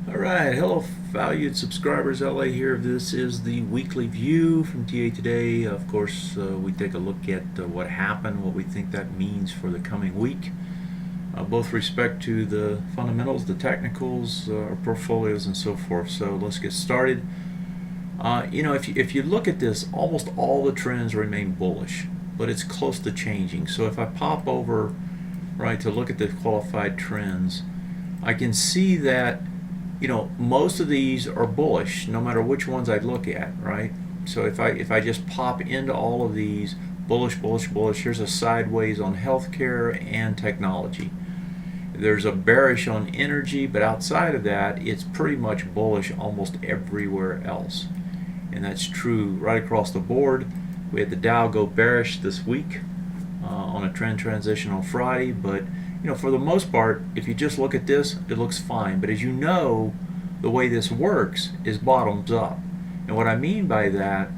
Alright, hello valued subscribers, LA here. This is the weekly view from TA Today. Of course, we take a look at what happened, what we think that means for the coming week, both respect to the fundamentals, the technicals, our portfolios, and so forth. So let's get started. If you look at this, almost all the trends remain bullish, but it's close to changing. So if I pop over, right, to look at the qualified trends, I can see that most of these are bullish no matter which ones I look at, right? So if I just pop into all of these, bullish, bullish, bullish, here's a sideways on healthcare and technology. There's a bearish on energy, but outside of that, it's pretty much bullish almost everywhere else. And that's true right across the board. We had the Dow go bearish this week on a trend transition on Friday, but for the most part, if you just look at this, it looks fine. But as you know, the way this works is bottoms up. And what I mean by that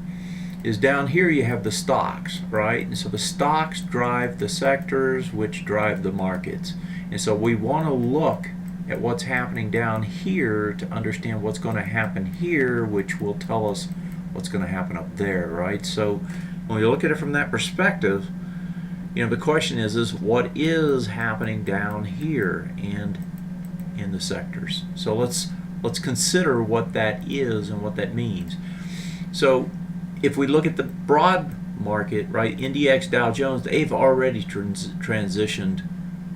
is down here you have the stocks, right? And so the stocks drive the sectors, which drive the markets. And so we want to look at what's happening down here to understand what's going to happen here, which will tell us what's going to happen up there, right? So when we look at it from that perspective, the question is what is happening down here and in the sectors. So let's consider what that is and what that means. So if we look at the broad market, right, NDX, Dow Jones, they've already transitioned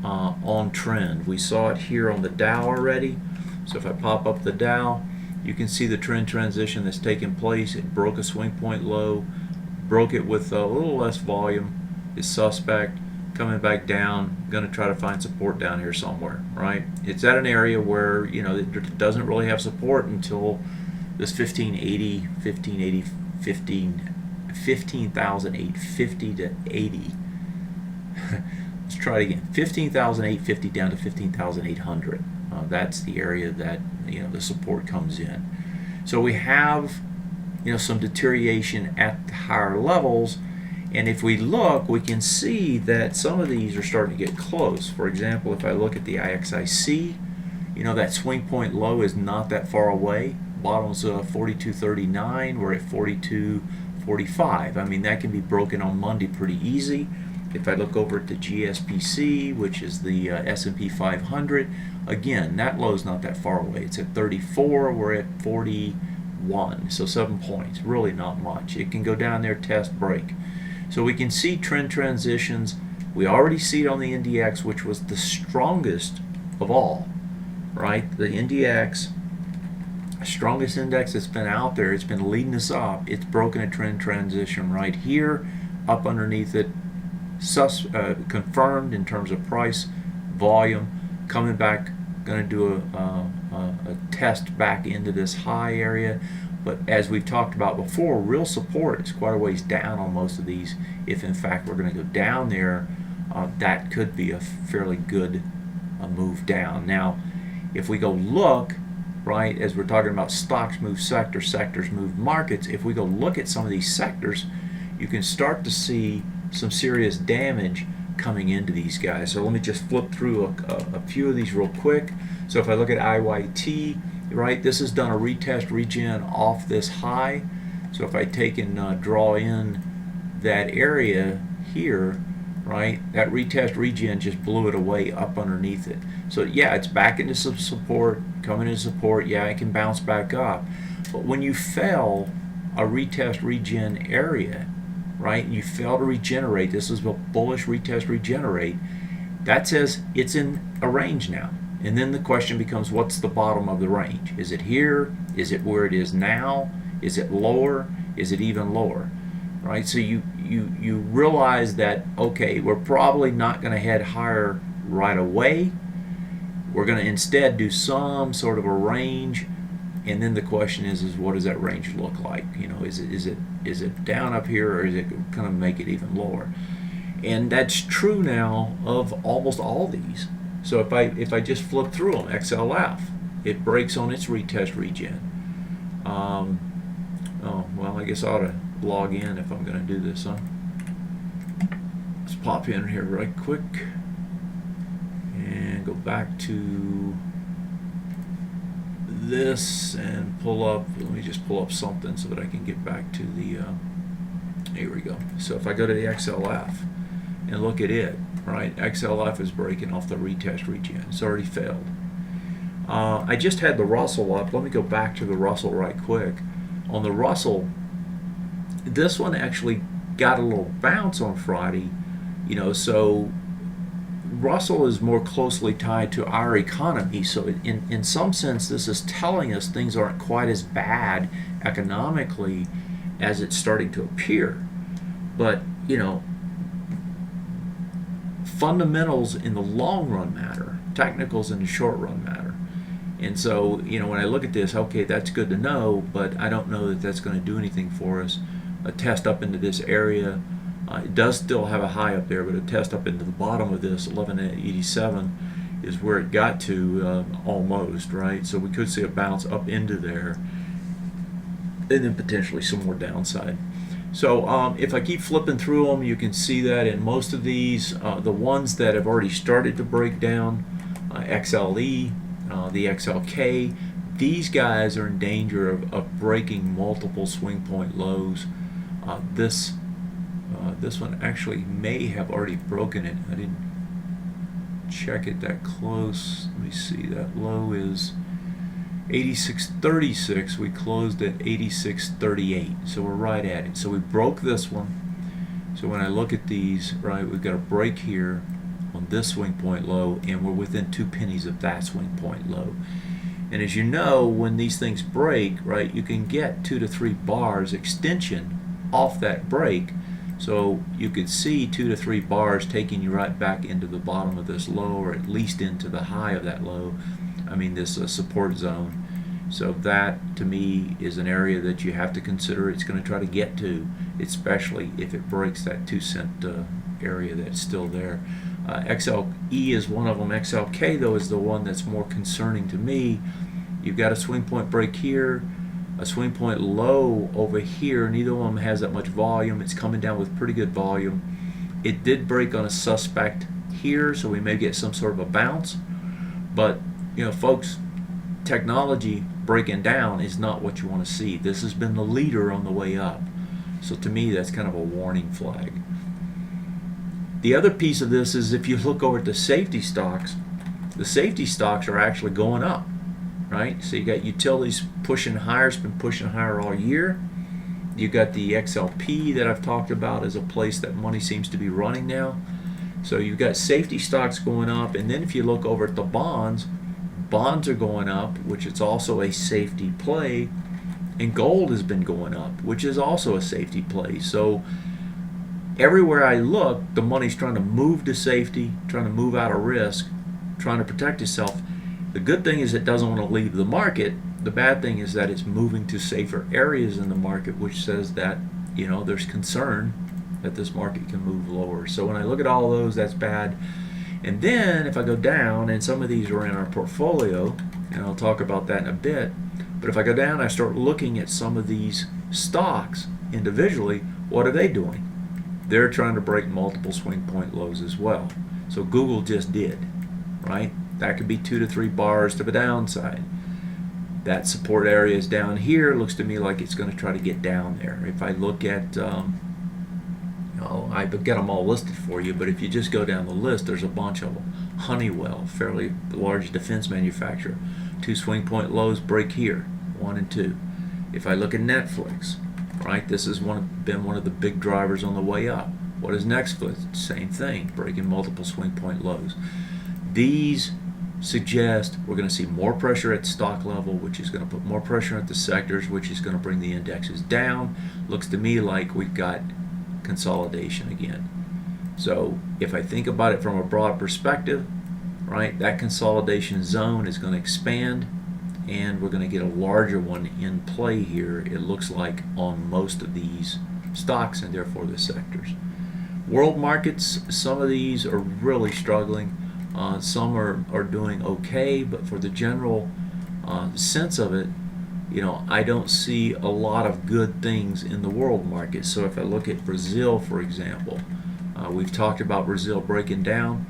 on trend. We saw it here on the Dow already. So if I pop up the Dow, you can see the trend transition that's taken place. It broke a swing point low, broke it with a little less volume. Is suspect, coming back down, going to try to find support down here somewhere, right? It's at an area where it doesn't really have support until this 15,850 to 80. Let's try it again. 15,850 down to 15,800. That's the area that the support comes in. So we have some deterioration at the higher levels. And if we look, we can see that some of these are starting to get close. For example, if I look at the IXIC, that swing point low is not that far away. Bottom's 42.39, we're at 42.45. I mean, that can be broken on Monday pretty easy. If I look over at the GSPC, which is the S&P 500, again, that low is not that far away. It's at 34, we're at 41, so 7 points, really not much. It can go down there, test, break. So we can see trend transitions. We already see it on the NDX, which was the strongest of all, right? The NDX, strongest index that's been out there. It's been leading us up. It's broken a trend transition right here, up underneath it, confirmed in terms of price, volume, coming back, going to do a test back into this high area. But as we've talked about before, real support is quite a ways down on most of these. If in fact we're going to go down there, that could be a fairly good move down. Now, if we go look, right, as we're talking about stocks move sectors, sectors move markets, if we go look at some of these sectors, you can start to see some serious damage coming into these guys. So let me just flip through a few of these real quick. So if I look at IYT, right, this has done a retest regen off this high. So if I take and draw in that area here, right, that retest regen just blew it away up underneath it. So yeah, it's back into some support, coming into support. Yeah, it can bounce back up. But when you fail a retest regen area, right, and you fail to regenerate, this is a bullish retest regenerate, that says it's in a range now. And then the question becomes, what's the bottom of the range? Is it here? Is it where it is now? Is it lower? Is it even lower? Right? So you realize that, okay, we're probably not going to head higher right away. We're going to instead do some sort of a range. And then the question is what does that range look like? Is it down up here, or is it going to make it even lower? And that's true now of almost all these. So if I just flip through them, XLF, it breaks on its retest regen. Oh, well, I guess I ought to log in if I'm going to do this, huh? Let's pop in here right quick and go back to this and pull up, let me just pull up something so that I can get back to the, here we go. So if I go to the XLF and look at it, right, XLF is breaking off the retest regen. It's already failed. I just had the Russell up. Let me go back to the Russell right quick. On the Russell, this one actually got a little bounce on Friday, you know, so Russell is more closely tied to our economy, so in some sense this is telling us things aren't quite as bad economically as it's starting to appear. But, you know, fundamentals in the long run matter, technicals in the short run matter. And so, you know, when I look at this, okay, that's good to know, but I don't know that that's going to do anything for us. A test up into this area, it does still have a high up there, but a test up into the bottom of this 1187 is where it got to almost, right? So we could see a bounce up into there and then potentially some more downside. So if I keep flipping through them, you can see that in most of these, the ones that have already started to break down, XLE, the XLK, these guys are in danger of breaking multiple swing point lows. This one actually may have already broken it. I didn't check it that close. Let me see, that low is 86.36. We closed at 86.38, so we're right at it. So we broke this one. So when I look at these, right, we've got a break here on this swing point low, and we're within 2 pennies of that swing point low. And as you know, when these things break, right, you can get 2 to 3 bars extension off that break. So you could see 2 to 3 bars taking you right back into the bottom of this low, or at least into the high of that low. I mean, this support zone. So that, to me, is an area that you have to consider it's going to try to get to, especially if it breaks that 2-cent area that's still there. XLE is one of them. XLK, though, is the one that's more concerning to me. You've got a swing point break here, a swing point low over here. Neither one of them has that much volume. It's coming down with pretty good volume. It did break on a suspect here, so we may get some sort of a bounce. But, you know, folks, technology breaking down is not what you want to see. This has been the leader on the way up. So to me, that's kind of a warning flag. The other piece of this is if you look over at the safety stocks are actually going up, right? So you got utilities pushing higher. It's been pushing higher all year. You got the XLP that I've talked about as a place that money seems to be running now. So you've got safety stocks going up, and then if you look over at the bonds are going up, which is also a safety play, and gold has been going up, which is also a safety play. So everywhere I look, the money's trying to move to safety, trying to move out of risk, trying to protect itself. The good thing is it doesn't want to leave the market. The bad thing is that it's moving to safer areas in the market, which says that, you know, there's concern that this market can move lower. So when I look at all those, that's bad. And then if I go down, and some of these are in our portfolio, and I'll talk about that in a bit, but if I go down, I start looking at some of these stocks individually, what are they doing? They're trying to break multiple swing point lows as well. So Google just did, right? That could be 2 to 3 bars to the downside. That support area is down here. Looks to me like it's going to try to get down there. If I look at, I've got them all listed for you, but if you just go down the list, there's a bunch of them. Honeywell, fairly large defense manufacturer. 2 swing point lows break here, 1 and 2. If I look at Netflix, right, this has been one of the big drivers on the way up. What is Netflix? Same thing, breaking multiple swing point lows. These suggest we're going to see more pressure at stock level, which is going to put more pressure at the sectors, which is going to bring the indexes down. Looks to me like we've got consolidation again. So if I think about it from a broad perspective, right, that consolidation zone is going to expand, and we're going to get a larger one in play here, it looks like, on most of these stocks and therefore the sectors. World markets, some of these are really struggling. Some are doing okay, but for the general sense of it, you know, I don't see a lot of good things in the world market. So if I look at Brazil, for example, we've talked about Brazil breaking down.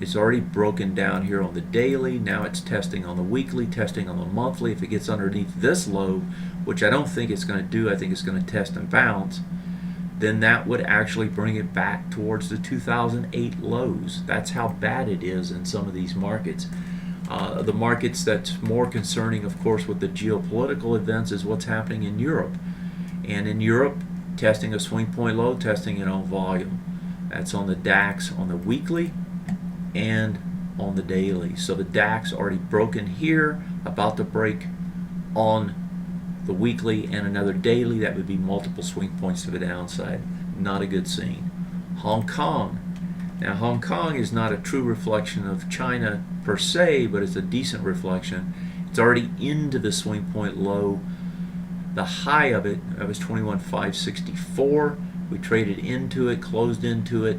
It's already broken down here on the daily. Now it's testing on the weekly, testing on the monthly. If it gets underneath this low, which I don't think it's going to do, I think it's going to test and bounce, then that would actually bring it back towards the 2008 lows. That's how bad it is in some of these markets. The markets that's more concerning, of course, with the geopolitical events is what's happening in Europe. And in Europe, testing a swing point low, testing it on volume. That's on the DAX on the weekly and on the daily. So the DAX already broken here, about to break on the weekly and another daily. That would be multiple swing points to the downside. Not a good scene. Hong Kong. Now Hong Kong is not a true reflection of China per se, but it's a decent reflection. It's already into the swing point low. The high of it, that was 21,564. We traded into it, closed into it.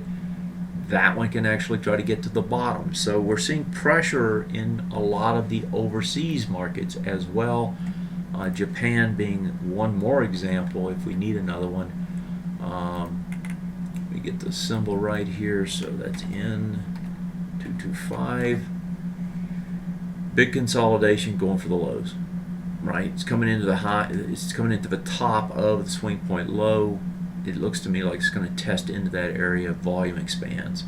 That one can actually try to get to the bottom. So we're seeing pressure in a lot of the overseas markets as well. Japan being one more example if we need another one. We get the symbol right here, so that's in 225. Big consolidation going for the lows. Right, it's coming into the high. It's coming into the top of the swing point low. It looks to me like it's going to test into that area. Volume expands.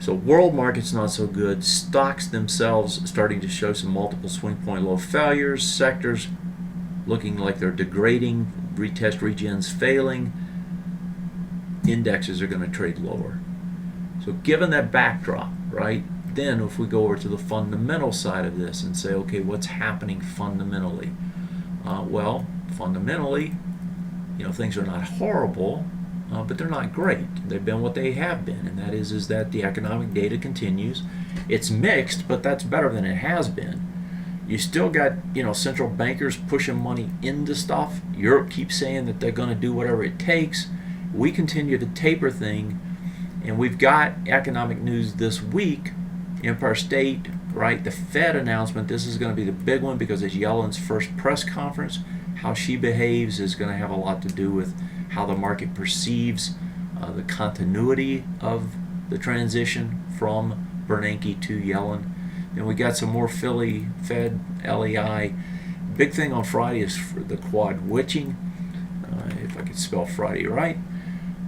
So world markets not so good. Stocks themselves starting to show some multiple swing point low failures. Sectors looking like they're degrading. Retest regens failing. Indexes are going to trade lower. So given that backdrop, right? Then if we go over to the fundamental side of this and say, okay, what's happening fundamentally? Well, fundamentally, things are not horrible, but they're not great. They've been what they have been, and that is that the economic data continues. It's mixed, but that's better than it has been. You still got, central bankers pushing money into stuff. Europe keeps saying that they're going to do whatever it takes. We continue to taper thing, and we've got economic news this week. Empire State, right? The Fed announcement, this is going to be the big one because it's Yellen's first press conference. How she behaves is going to have a lot to do with how the market perceives the continuity of the transition from Bernanke to Yellen. And we got some more Philly Fed LEI. Big thing on Friday is for the quad witching, if I could spell Friday right.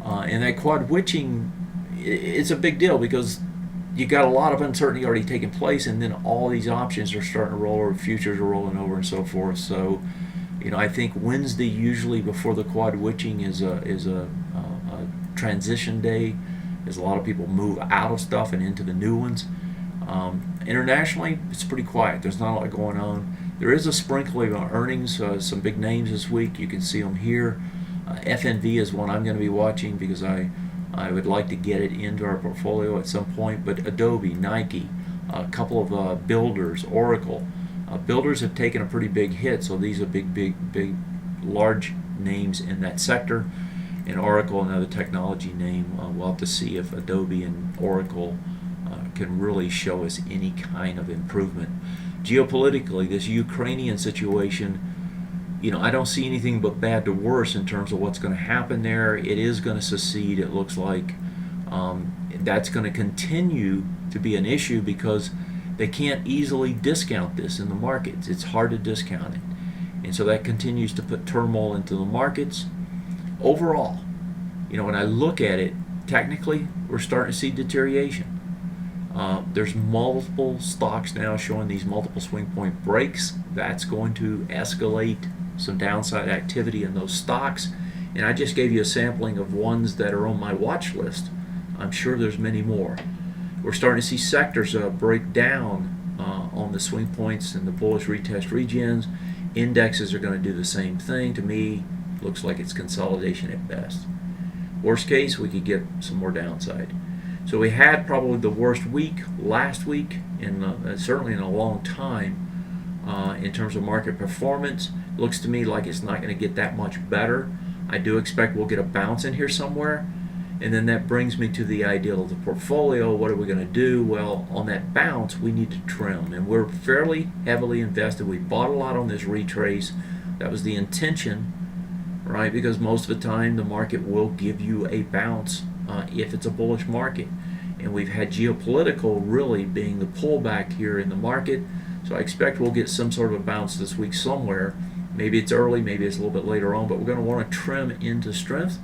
And that quad witching, it's a big deal because you got a lot of uncertainty already taking place, and then all these options are starting to roll over, futures are rolling over, and so forth. So, I think Wednesday usually before the quad witching is a transition day, as a lot of people move out of stuff and into the new ones. Internationally, it's pretty quiet. There's not a lot going on. There is a sprinkling of earnings, some big names this week. You can see them here. FNV is one I'm going to be watching because I would like to get it into our portfolio at some point. But Adobe, Nike, a couple of builders, Oracle. Builders have taken a pretty big hit, so these are big, large names in that sector. And Oracle, another technology name. We'll have to see if Adobe and Oracle can really show us any kind of improvement. Geopolitically, this Ukrainian situation, I don't see anything but bad to worse in terms of what's going to happen there. It is going to secede, it looks like. That's going to continue to be an issue because they can't easily discount this in the markets. It's hard to discount it. And so that continues to put turmoil into the markets. Overall, when I look at it, technically, we're starting to see deterioration. There's multiple stocks now showing these multiple swing point breaks. That's going to escalate some downside activity in those stocks. And I just gave you a sampling of ones that are on my watch list. I'm sure there's many more. We're starting to see sectors break down on the swing points and the bullish retest regens. Indexes are going to do the same thing. To me, looks like it's consolidation at best. Worst case, we could get some more downside. So we had probably the worst week last week, and certainly in a long time, in terms of market performance. Looks to me like it's not going to get that much better. I do expect we'll get a bounce in here somewhere. And then that brings me to the ideal of the portfolio. What are we going to do? Well, on that bounce, we need to trim. And we're fairly heavily invested. We bought a lot on this retrace. That was the intention, right? Because most of the time, the market will give you a bounce if it's a bullish market. and we've had geopolitical really being the pullback here in the market. So I expect we'll get some sort of a bounce this week somewhere. Maybe it's early, maybe it's a little bit later on, but we're going to want to trim into strength,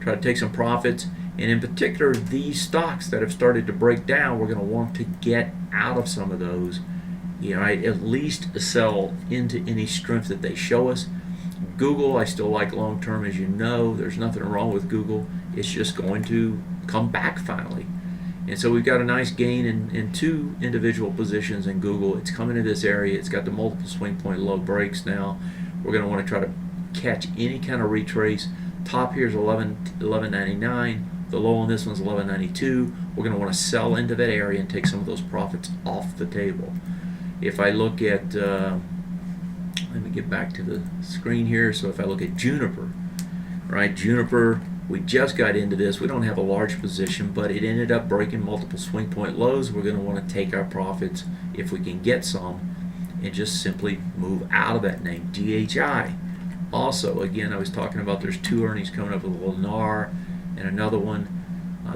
try to take some profits, and in particular these stocks that have started to break down, we're going to want to get out of some of those. At least sell into any strength that they show us. Google, I still like long term, as you know. There's nothing wrong with Google. It's just going to come back finally. And so we've got a nice gain in two individual positions in Google. It's coming to this area. It's got the multiple swing point low breaks now. We're going to want to try to catch any kind of retrace. Top here is 11.99. The low on this one's 11.92. We're going to want to sell into that area and take some of those profits off the table. If I look at, let me get back to the screen here. So if I look at Juniper, right? Juniper, we just got into this. We don't have a large position, but it ended up breaking multiple swing point lows. We're going to want to take our profits if we can get some and just simply move out of that name. DHI. Also, again, I was talking about there's two earnings coming up with Lennar and another one.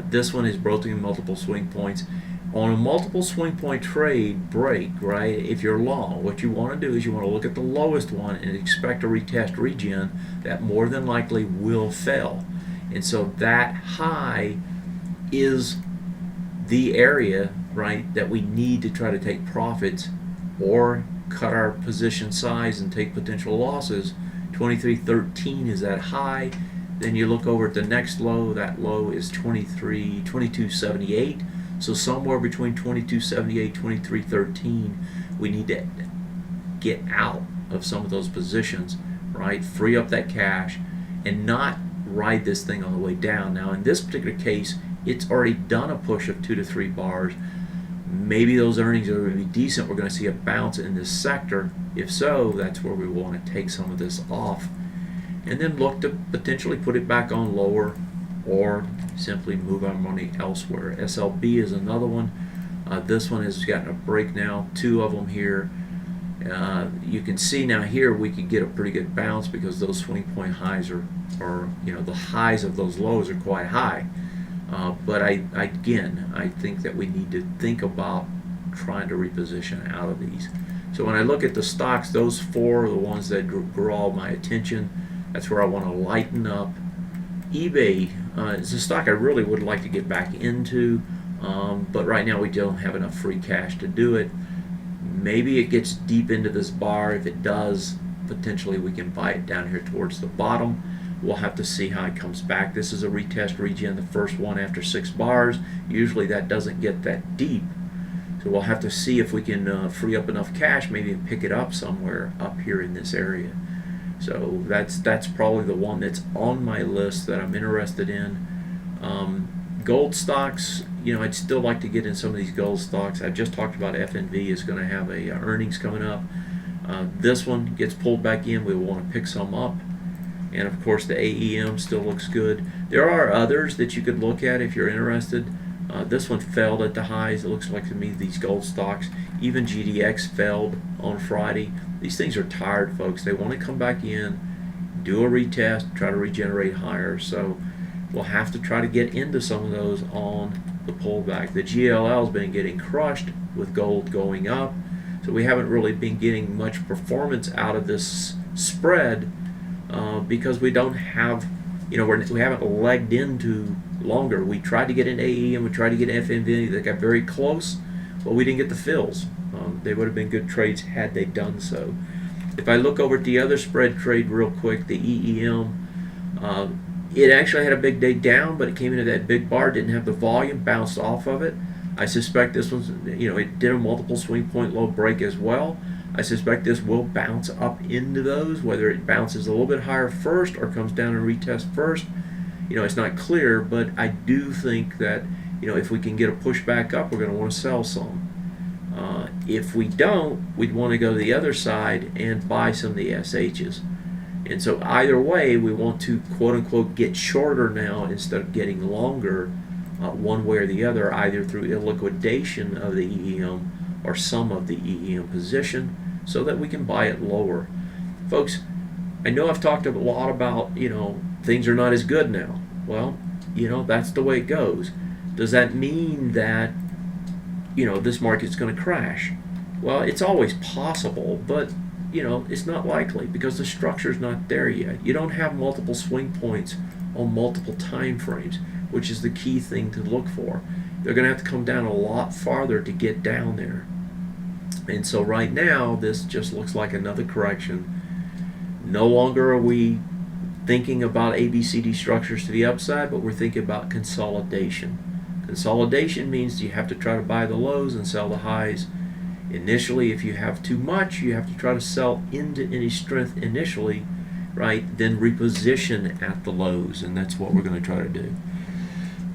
This one is broken multiple swing points. On a multiple swing point trade break, right, if you're long, what you want to do is you want to look at the lowest one and expect a retest regen that more than likely will fail. And so that high is the area, right, that we need to try to take profits or cut our position size and take potential losses. 23.13 is that high. Then you look over at the next low. That low is 22.78. So somewhere between 22.78, 23.13, we need to get out of some of those positions, right? Free up that cash and not ride this thing on the way down. Now, in this particular case, it's already done a push of 2 to 3 bars. Maybe those earnings are going to be decent. We're going to see a bounce in this sector. If so, that's where we want to take some of this off and then look to potentially put it back on lower or simply move our money elsewhere. SLB is another one. This one has gotten a break now, two of them here. You can see now here we could get a pretty good bounce because those swing point highs are the highs of those lows are quite high. But I think that we need to think about trying to reposition out of these. So when I look at the stocks, those four are the ones that draw my attention. That's where I want to lighten up. eBay is a stock I really would like to get back into, but right now we don't have enough free cash to do it. Maybe it gets deep into this bar. If it does, potentially we can buy it down here towards the bottom. We'll have to see how it comes back. This is a retest regen, the first one after 6 bars. Usually that doesn't get that deep. So we'll have to see if we can free up enough cash, maybe pick it up somewhere up here in this area. So that's probably the one that's on my list that I'm interested in. Gold stocks, I'd still like to get in some of these gold stocks. I've just talked about FNV is going to have a earnings coming up. This one gets pulled back in. We will want to pick some up. And of course the AEM still looks good. There are others that you could look at if you're interested. This one failed at the highs. It looks like to me these gold stocks, even GDX failed on Friday. These things are tired, folks. They want to come back in, do a retest, try to regenerate higher. So we'll have to try to get into some of those on the pullback. The GLL has been getting crushed with gold going up. So we haven't really been getting much performance out of this spread because we don't have, we haven't legged into longer. We tried to get an AE and we tried to get FNV. They got very close, but we didn't get the fills. They would have been good trades had they done so. If I look over at the other spread trade real quick, the EEM, it actually had a big day down, but it came into that big bar, didn't have the volume, bounced off of it. I suspect this one's, it did a multiple swing point low break as well. I suspect this will bounce up into those, whether it bounces a little bit higher first or comes down and retest first. It's not clear, but I do think that, if we can get a push back up, we're going to want to sell some. If we don't, we'd want to go to the other side and buy some of the SHs. And so either way, we want to quote-unquote get shorter now instead of getting longer one way or the other, either through illiquidation of the EEM or some of the EEM position so that we can buy it lower. Folks, I know I've talked a lot about, things are not as good now. Well, that's the way it goes. Does that mean that, this market's going to crash? Well, it's always possible, but it's not likely because the structure's not there yet. You don't have multiple swing points on multiple time frames, which is the key thing to look for. They're going to have to come down a lot farther to get down there. And so right now, this just looks like another correction. No longer are we thinking about ABCD structures to the upside, but we're thinking about consolidation. Consolidation means you have to try to buy the lows and sell the highs. Initially, if you have too much, you have to try to sell into any strength initially, right? Then reposition at the lows, and that's what we're going to try to do.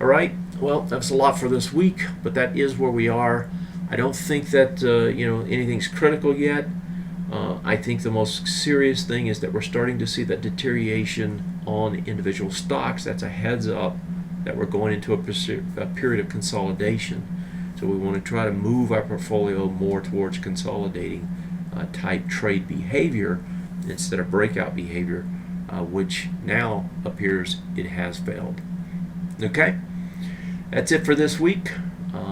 All right, well, that's a lot for this week, but that is where we are. I don't think that anything's critical yet. I think the most serious thing is that we're starting to see that deterioration on individual stocks. That's a heads up that we're going into a period of consolidation. So we want to try to move our portfolio more towards consolidating type trade behavior instead of breakout behavior, which now appears it has failed. Okay, that's it for this week.